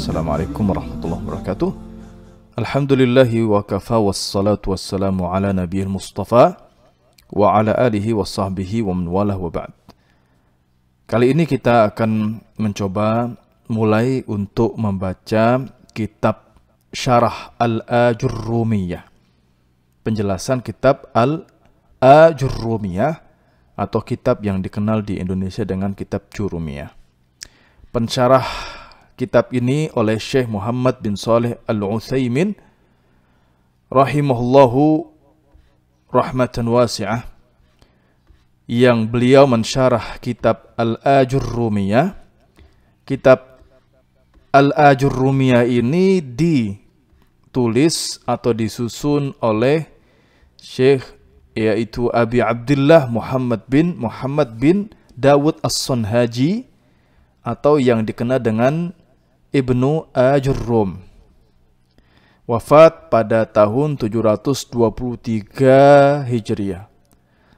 Assalamualaikum warahmatullahi wabarakatuh. Alhamdulillahi wa kafa wassalatu wassalamu ala nabiyil mustafa wa ala alihi wa sahbihi wa man walah wa ba'd. Kali ini kita akan mencoba mulai untuk membaca kitab Syarah Al-Ajurrumiyah. Penjelasan kitab Al-Ajurrumiyah atau kitab yang dikenal di Indonesia dengan kitab Jurumiyah. Pensyarah kitab ini oleh Syekh Muhammad bin Shalih Al-Utsaimin rahimahullahu rahmatan wasi'ah, yang beliau mensyarah kitab Al-Ajurrumiyah. Kitab Al-Ajurrumiyah ini ditulis atau disusun oleh Syekh, yaitu Abi Abdullah Muhammad bin Dawud As-Sanhaji, atau yang dikenal dengan Ibnu Ajurrum. Wafat pada tahun 723 Hijriah.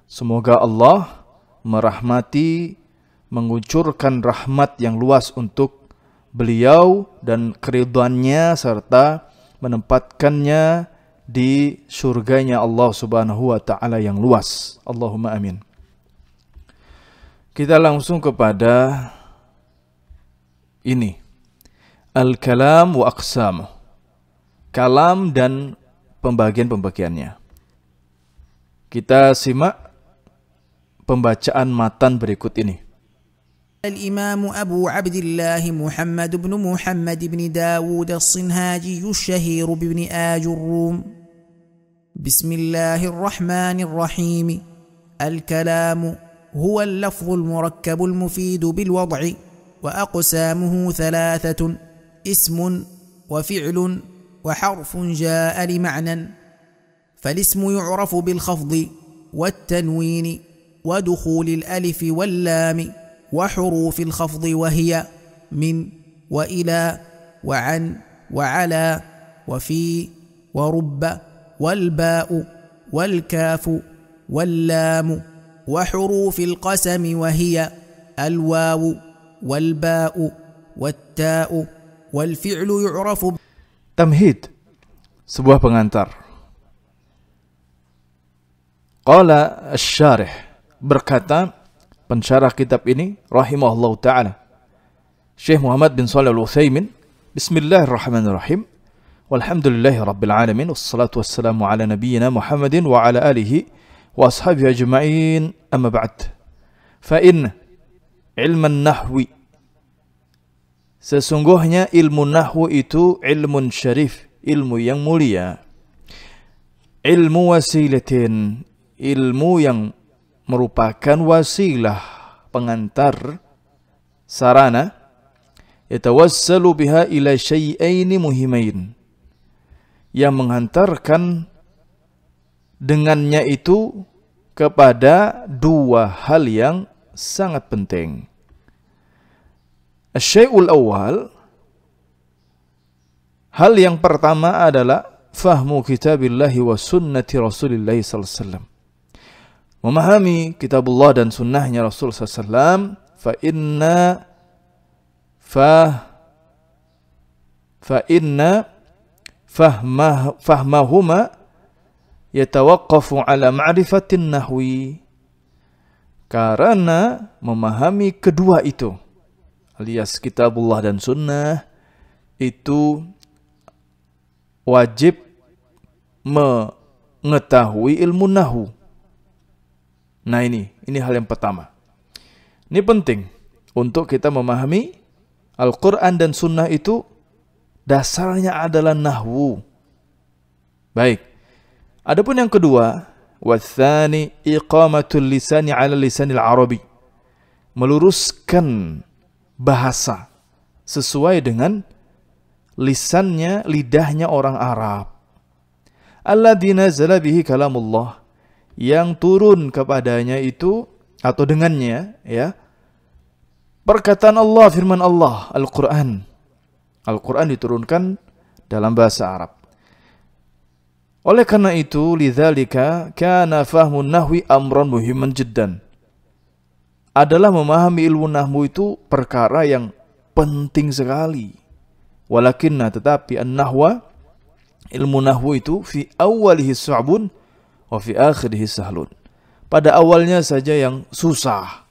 Semoga Allah merahmati, mengucurkan rahmat yang luas untuk beliau dan keridhaannya, serta menempatkannya di surganya Allah Subhanahu wa ta'ala yang luas. Allahumma amin. Kita langsung kepada ini, Al-Kalam wa Aqsamuh, kalam dan pembagian-pembagiannya. Kita simak pembacaan matan berikut ini. Al-Imam Abu Abdullah Muhammad bin Dawud As-Sanhaji Ash-Shahir bin Ajurrum. Bismillahirrahmanirrahim. Al-Kalam huwa al-lafdh al-murakkab al-mufid bil-wad'i wa aqsamuhu thalathatun: اسم وفعل وحرف جاء لمعنى. فالاسم يعرف بالخفض والتنوين ودخول الألف واللام وحروف الخفض وهي من وإلى وعن وعلى وفي ورب والباء والكاف واللام وحروف القسم وهي الواو والباء والتاء. Wal-fi'lu yu'rafu. Tamhid, sebuah pengantar. Qala asy-syarih, berkata pensyarah kitab ini rahimahullahu ta'ala, Syekh Muhammad bin Shalih Al-Utsaimin. Bismillahirrahmanirrahim. Walhamdulillahi rabbil alamin, wassalatu wassalamu ala nabiyyina Muhammadin wa ala alihi wa ashabihi ajma'in, amma ba'd. Fa in ilman nahwi, sesungguhnya ilmu nahwu itu ilmun syarif, ilmu yang mulia. Ilmu wasilatin, ilmu yang merupakan wasilah, pengantar, sarana. Yatawassalu biha ila syai'aini muhimain, yang menghantarkan dengannya itu kepada dua hal yang sangat penting. Asy-syai'ul awal, hal yang pertama adalah fahmu kitabillahi wa sunnati rasulillahi sallallahu alaihi wasallam, memahami kitabullah dan sunnahnya Rasul sallallahu alaihi wasallam. Fa inna fahmahuma yatawaqqafu ala ma'rifatin nahwi, karena memahami kedua itu, alias kitabullah dan sunnah, itu wajib mengetahui ilmu nahwu. Nah ini hal yang pertama. Ini penting untuk kita memahami Al-Quran dan sunnah, itu dasarnya adalah nahwu. Baik. Adapun yang kedua, watsani iqamatul lisani ala lisanil arabi, meluruskan bahasa sesuai dengan lisannya, lidahnya orang Arab. Alladzi nazala bihi kalamullah, yang turun kepadanya itu atau dengannya, ya, perkataan Allah, firman Allah, Al-Quran. Al-Quran diturunkan dalam bahasa Arab. Oleh karena itu, lidzalika kana fahmun nahwi amran muhimman jiddan, adalah memahami ilmu nahwu itu perkara yang penting sekali, Walakinna, tetapi an-nahwa, ilmu nahwu itu fi awwalihi su'bun wa fi akhirihi sahlun. Pada awalnya saja yang susah,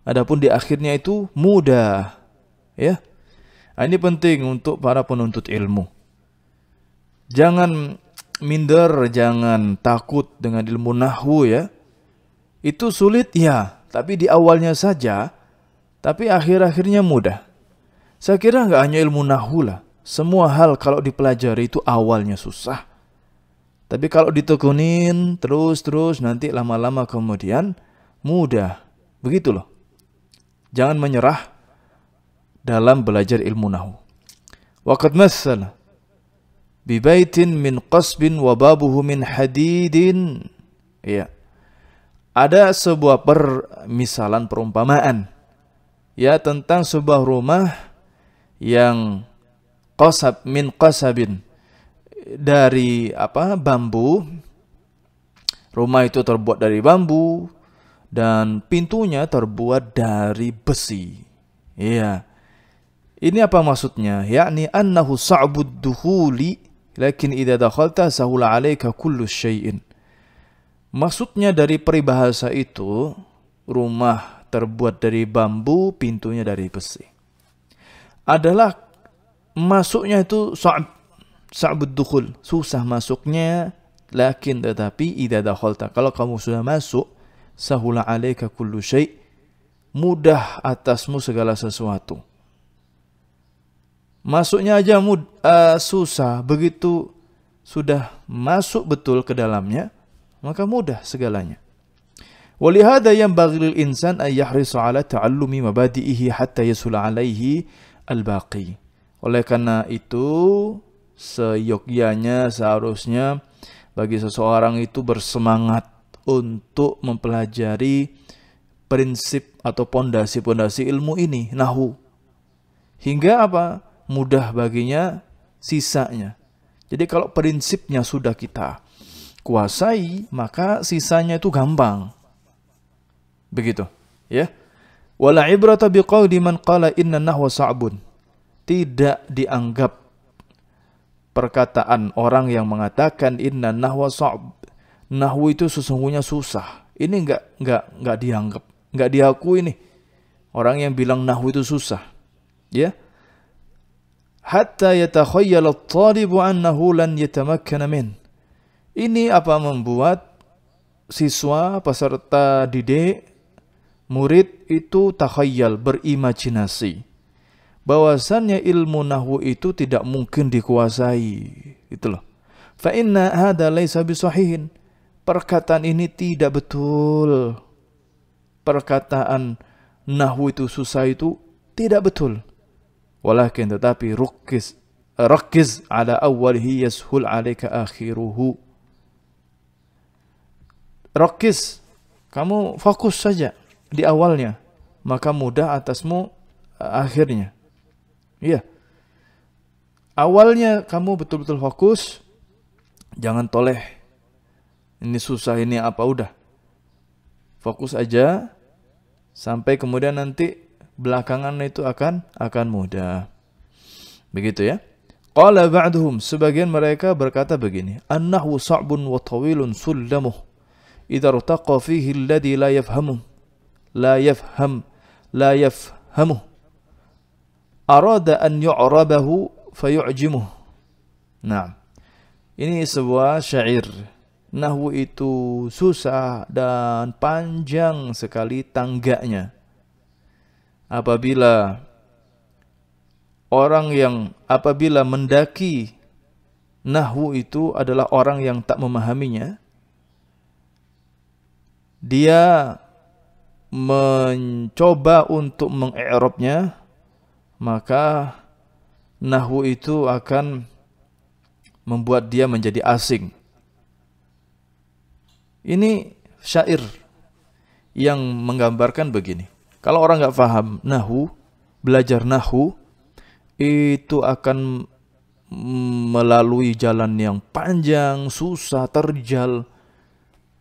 adapun di akhirnya itu mudah. Ya. Ini penting untuk para penuntut ilmu. Jangan minder, jangan takut dengan ilmu nahwu ya. Itu sulit ya, tapi di awalnya saja, tapi akhir-akhirnya mudah. Saya kira nggak hanya ilmu nahwu lah. Semua hal kalau dipelajari itu awalnya susah. Tapi kalau ditekunin terus nanti lama-lama kemudian mudah. Begitu loh. Jangan menyerah dalam belajar ilmu nahwu. Waqad matsala bi baitin min qasbin wa babuhu min hadidin. Ya. Ada sebuah permisalan perumpamaan ya tentang sebuah rumah yang min qasabin, dari bambu. Rumah itu terbuat dari bambu dan pintunya terbuat dari besi. Iya. Ini apa maksudnya? Yakni annahu sa'bud dukhuli lakin idza dakhalta sahula 'alaika kullu syai'in. Maksudnya dari peribahasa itu, rumah terbuat dari bambu, pintunya dari besi, adalah masuknya itu sa'bud dukhul, susah masuknya, lakin tetapi idza dakhalta, kalau kamu sudah masuk, sahula 'alaika kullu syai', mudah atasmu segala sesuatu. Masuknya aja susah, begitu sudah masuk betul ke dalamnya, maka mudah segalanya. Walihada yanbaghi lil insan an yahrisa 'ala ta'allumi mabadi'ihi hatta yasula 'alaihi al-baqi. Oleh karena itu, seyogyanya seharusnya bagi seseorang itu bersemangat untuk mempelajari prinsip atau pondasi-pondasi ilmu ini, nahwu. Hingga mudah baginya sisanya. Jadi kalau prinsipnya sudah kita kuasai, maka sisanya itu gampang. Begitu, ya. Wala ibrata biqauli man qala inna nahwa sa'bun. Tidak dianggap perkataan orang yang mengatakan inna nahwa sa'b. Nahwu itu sesungguhnya susah. Ini enggak dianggap, enggak diakui nih. Orang yang bilang nahwu itu susah. Ya. Hatta yatakhayyal at-talibu annahu lan yatamakkana min. Ini membuat siswa, peserta didik, murid itu takhayyal, berimajinasi bahwasannya ilmu nahwu itu tidak mungkin dikuasai. Gitu loh. Fa inna hadza laisa bisahihin. Perkataan ini tidak betul. Perkataan nahwu itu susah itu tidak betul. Walakin tetapi rakiz ala awwalihi yashul alaika akhiruhu. Rakiz, kamu fokus saja di awalnya, maka mudah atasmu akhirnya. Iya. Awalnya kamu betul-betul fokus, jangan toleh. Ini susah, ini udah. Fokus aja sampai kemudian nanti belakangan itu akan mudah. Begitu ya. Qala ba'duhum, sebagian mereka berkata begini, an-nahwu sa'bun wa tawilun sullamuh idza irtaqa fihi alladhi la yafhamu arada an yu'rabahu fayu'jimuh. Nah, ini sebuah syair. Nahwu itu susah dan panjang sekali tangganya. Apabila mendaki nahwu itu adalah orang yang tak memahaminya, dia mencoba untuk mengi'rabnya, maka nahwu itu akan membuat dia menjadi asing. Ini syair yang menggambarkan begini. Kalau orang nggak paham nahwu, belajar nahwu, itu akan melalui jalan yang panjang, susah, terjal.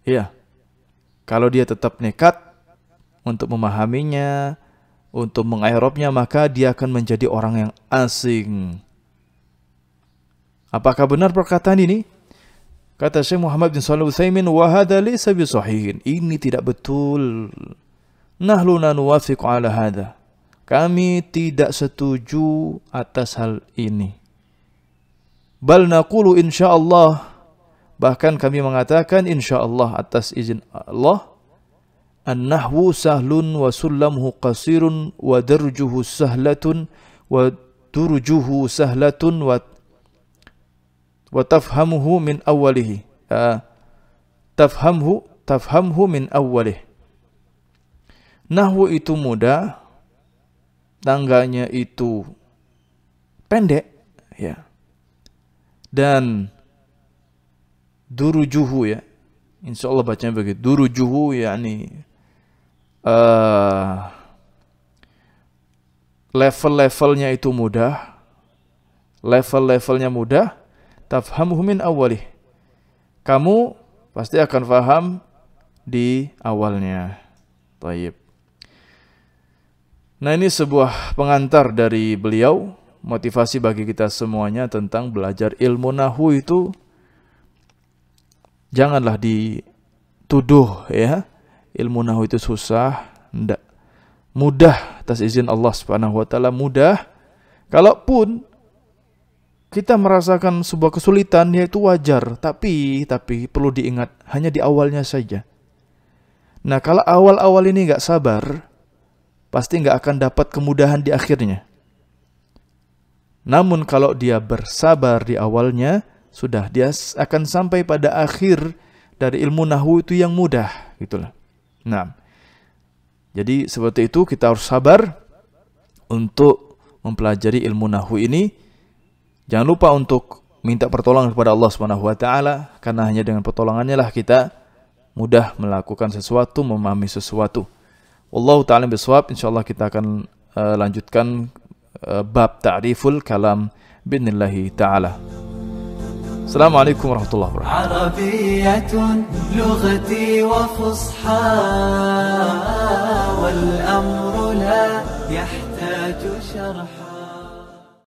Ya, kalau dia tetap nekat untuk memahaminya, untuk mengi'rabnya, maka dia akan menjadi orang yang asing. Apakah benar perkataan ini? Kata Syekh Muhammad bin Shalih Al-Utsaimin, wa hadza laysa bi sahihin. Ini tidak betul. Nahnu la nuwafiqu ala hadza. Kami tidak setuju atas hal ini. Bal naqulu insyaallah. Bahkan kami mengatakan insyaallah atas izin Allah. An-nahwu sahlun wa sullamuhu qasirun wa darjuhu sahlatun wa durjuhu sahlatun wa tafhamuhu min awwalihi. Tafhamhu min awwalih. Nahwu itu mudah, tangganya itu pendek, ya. Dan durujuhu, ya, insyaallah bacanya begitu. Durujuhu yakni level-levelnya itu mudah, level-levelnya mudah. Tafhamuhu min awwalih. Kamu pasti akan faham di awalnya. Baik. Nah, ini sebuah pengantar dari beliau, motivasi bagi kita semuanya tentang belajar ilmu nahwu itu janganlah dituduh, ya. Ilmu nahwu itu susah, enggak. Mudah atas izin Allah Subhanahu wa taala, mudah. Kalaupun kita merasakan sebuah kesulitan, yaitu wajar, tapi perlu diingat hanya di awalnya saja. Nah, kalau awal-awal ini enggak sabar, pasti enggak akan dapat kemudahan di akhirnya. Namun kalau dia bersabar di awalnya, sudah dia akan sampai pada akhir dari ilmu nahwu itu yang mudah, gitulah. Nah, jadi seperti itu kita harus sabar untuk mempelajari ilmu nahwu ini. Jangan lupa untuk minta pertolongan kepada Allah Subhanahu wa taala, karena hanya dengan pertolongannya lah kita mudah melakukan sesuatu, memahami sesuatu. Wallahu ta'ala bisawab. Insyaallah kita akan lanjutkan bab ta'riful kalam bi'idznillah ta'ala. Assalamualaikum warahmatullahi wabarakatuh. Arabiyyatun lughati wa fusha wal amru la yahtaju sharha.